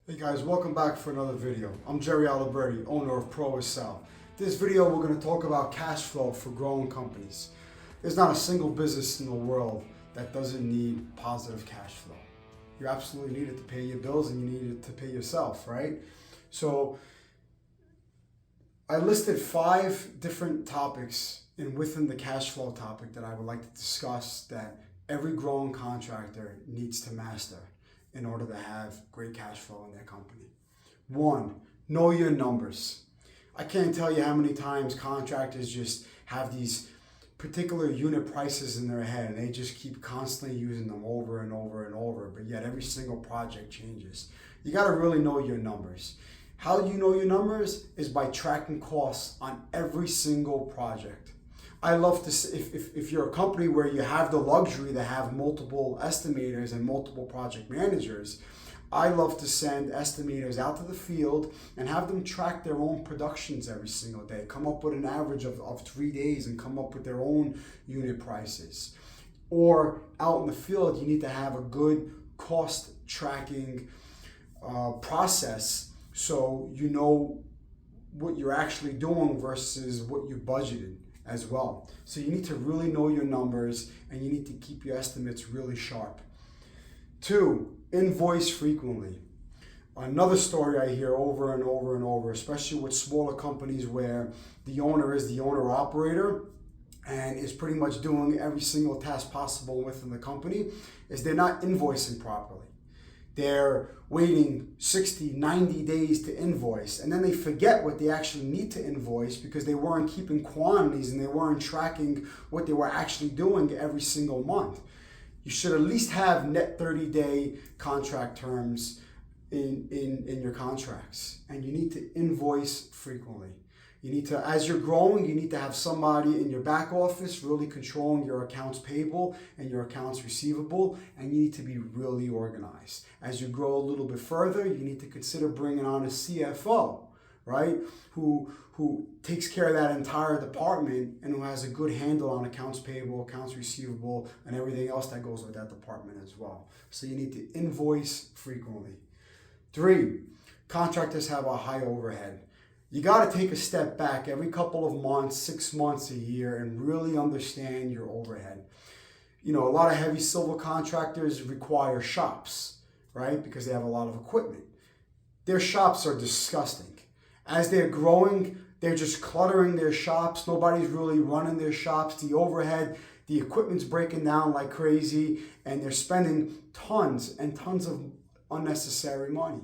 Hey guys, welcome back for another video. I'm Jerry Aliberti, owner of Pro-Accel. This video we're going to talk about cash flow for growing companies. There's not a single business in the world that doesn't need positive cash flow. You absolutely need it to pay your bills and you need it to pay yourself, right? So I listed 5 different topics within the cash flow topic that I would like to discuss that every growing contractor needs to master in order to have great cash flow in their company. 1, know your numbers. I can't tell you how many times contractors just have these particular unit prices in their head and they just keep constantly using them over and over and over, but yet every single project changes. You got to really know your numbers. How you know your numbers is by tracking costs on every single project. I love to see, if you're a company where you have the luxury to have multiple estimators and multiple project managers, I love to send estimators out to the field and have them track their own productions every single day, come up with an average of 3 days and come up with their own unit prices. Or out in the field, you need to have a good cost tracking process so you know what you're actually doing versus what you budgeted as well. So you need to really know your numbers and you need to keep your estimates really sharp. 2, invoice frequently. Another story I hear over and over and over, especially with smaller companies where the owner is the owner-operator and is pretty much doing every single task possible within the company, is they're not invoicing properly. They're waiting 60, 90 days to invoice, and then they forget what they actually need to invoice because they weren't keeping quantities and they weren't tracking what they were actually doing every single month. You should at least have net 30-day contract terms in your contracts, and you need to invoice frequently. You need to, as you're growing, you need to have somebody in your back office really controlling your accounts payable and your accounts receivable, and you need to be really organized. As you grow a little bit further, you need to consider bringing on a CFO, right? Who takes care of that entire department and who has a good handle on accounts payable, accounts receivable, and everything else that goes with that department as well. So you need to invoice frequently. 3, contractors have a high overhead. You got to take a step back every couple of months, 6 months, a year, and really understand your overhead. You know, a lot of heavy civil contractors require shops, right? Because they have a lot of equipment. Their shops are disgusting. As they're growing, they're just cluttering their shops. Nobody's really running their shops. The overhead, the equipment's breaking down like crazy, and they're spending tons and tons of unnecessary money.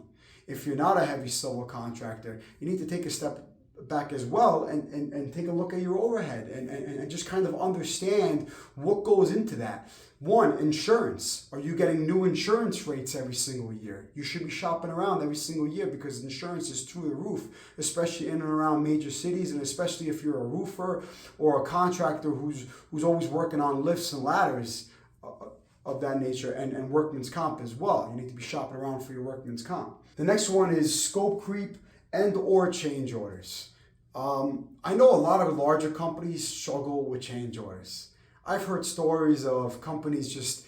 If you're not a heavy civil contractor, you need to take a step back as well and take a look at your overhead and just kind of understand what goes into that. 1, insurance. Are you getting new insurance rates every single year? You should be shopping around every single year because insurance is through the roof, especially in and around major cities, and especially if you're a roofer or a contractor who's always working on lifts and ladders of that nature, and workman's comp as well. You need to be shopping around for your workman's comp. The next one is scope creep and or change orders. I know a lot of larger companies struggle with change orders. I've heard stories of companies just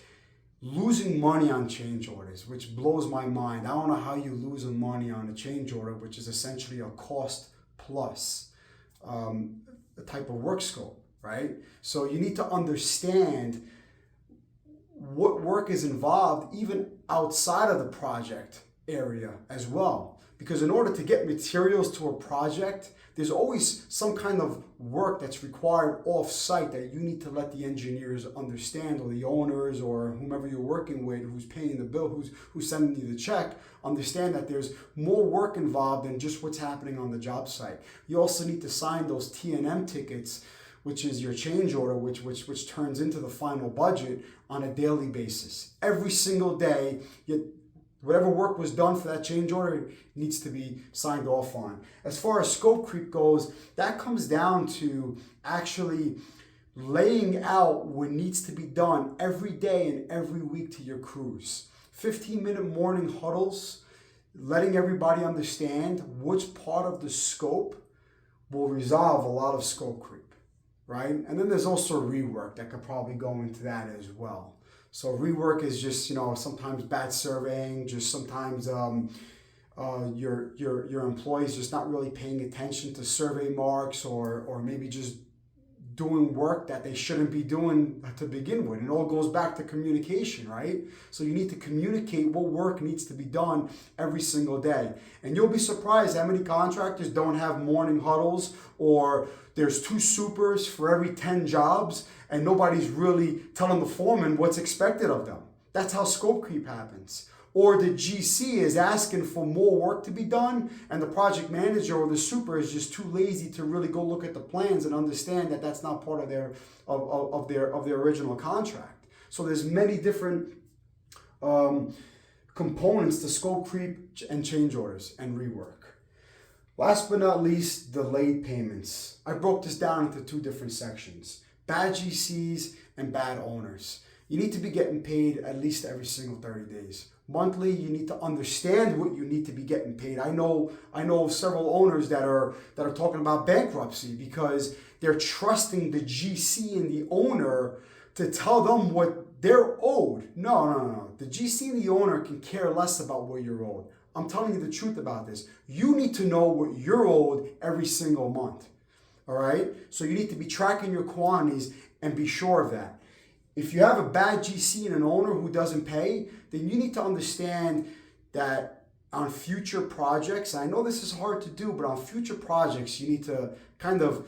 losing money on change orders, which blows my mind. I don't know how you lose money on a change order, which is essentially a cost plus the type of work scope, right? So you need to understand what work is involved even outside of the project area as well. Because in order to get materials to a project, there's always some kind of work that's required off-site that you need to let the engineers understand, or the owners, or whomever you're working with, who's paying the bill, who's sending you the check, understand that there's more work involved than just what's happening on the job site. You also need to sign those T&M tickets, which is your change order, which turns into the final budget on a daily basis. Every single day, whatever work was done for that change order needs to be signed off on. As far as scope creep goes, that comes down to actually laying out what needs to be done every day and every week to your crews. 15-minute morning huddles, letting everybody understand which part of the scope will resolve a lot of scope creep. Right? And then there's also rework that could probably go into that as well. So rework is just, sometimes bad surveying, just sometimes your employees just not really paying attention to survey marks, or maybe just doing work that they shouldn't be doing to begin with. It all goes back to communication, right? So you need to communicate what work needs to be done every single day. And you'll be surprised how many contractors don't have morning huddles, or there's 2 supers for every 10 jobs and nobody's really telling the foreman what's expected of them. That's how scope creep happens. Or the GC is asking for more work to be done, and the project manager or the super is just too lazy to really go look at the plans and understand that that's not part of their original contract. So there's many different components to scope creep and change orders and rework. Last but not least, delayed payments. I broke this down into 2 different sections: bad GCs and bad owners. You need to be getting paid at least every single 30 days. Monthly, you need to understand what you need to be getting paid. I know several owners that are talking about bankruptcy because they're trusting the GC and the owner to tell them what they're owed. No. The GC and the owner can care less about what you're owed. I'm telling you the truth about this. You need to know what you're owed every single month. All right? So you need to be tracking your quantities and be sure of that. If you have a bad GC and an owner who doesn't pay, then you need to understand that on future projects, I know this is hard to do, but on future projects, you need to kind of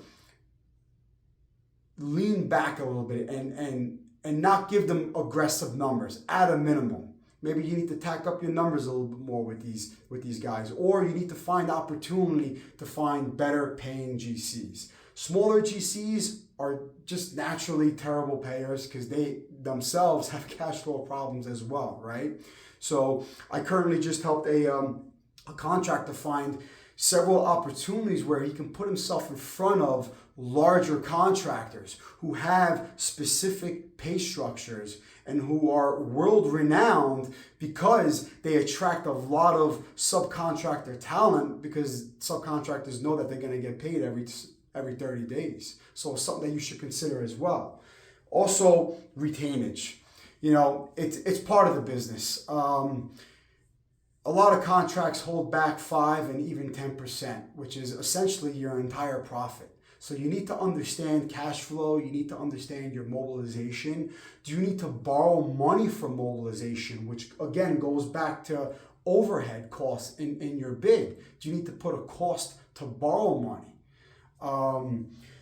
lean back a little bit and not give them aggressive numbers at a minimum. Maybe you need to tack up your numbers a little bit more with these guys, or you need to find opportunity to find better paying GCs. Smaller GCs are just naturally terrible payers because they themselves have cash flow problems as well, right? So I currently just helped a contractor find several opportunities where he can put himself in front of larger contractors who have specific pay structures and who are world renowned because they attract a lot of subcontractor talent, because subcontractors know that they're going to get paid every 30 days. So it's something that you should consider as well. Also, retainage. You know, it's part of the business. A lot of contracts hold back 5 and even 10%, which is essentially your entire profit. So you need to understand cash flow. You need to understand your mobilization. Do you need to borrow money for mobilization, which again goes back to overhead costs in your bid? Do you need to put a cost to borrow money?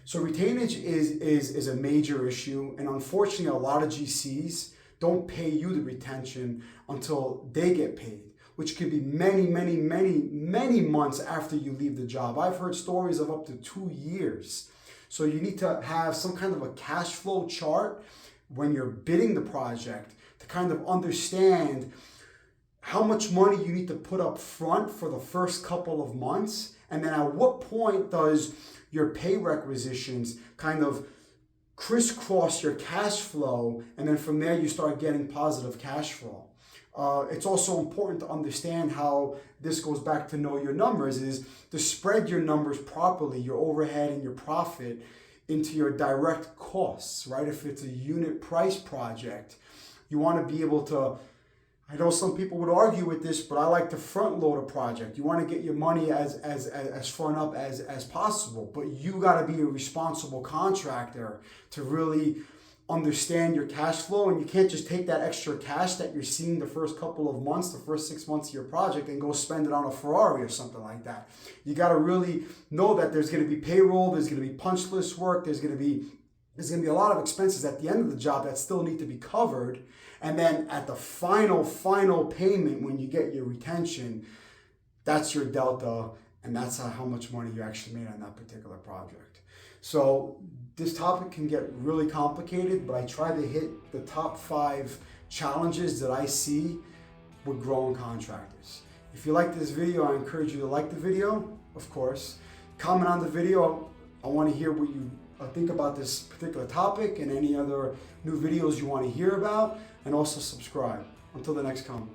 So retainage is a major issue, and unfortunately a lot of GCs don't pay you the retention until they get paid, which could be many months after you leave the job. I've heard stories of up to 2 years. So you need to have some kind of a cash flow chart when you're bidding the project to kind of understand how much money you need to put up front for the first couple of months, and then at what point does your pay requisitions kind of crisscross your cash flow, and then from there you start getting positive cash flow. It's also important to understand how this goes back to know your numbers, is to spread your numbers properly, your overhead and your profit, into your direct costs, right? If it's a unit price project, you want to be able to, I know some people would argue with this, but I like to front load a project. You want to get your money as front up as possible, but you got to be a responsible contractor to really understand your cash flow, and you can't just take that extra cash that you're seeing the first couple of months, the first 6 months of your project, and go spend it on a Ferrari or something like that. You got to really know that there's going to be payroll, there's going to be punch list work, there's going to be a lot of expenses at the end of the job that still need to be covered. And then at the final payment, when you get your retention, that's your delta, and that's how much money you actually made on that particular project. So this topic can get really complicated, but I try to hit the top 5 challenges that I see with growing contractors. If you like this video, I encourage you to like the video, of course. Comment on the video. I want to hear what you think about this particular topic and any other new videos you want to hear about, and also subscribe. Until the next comment.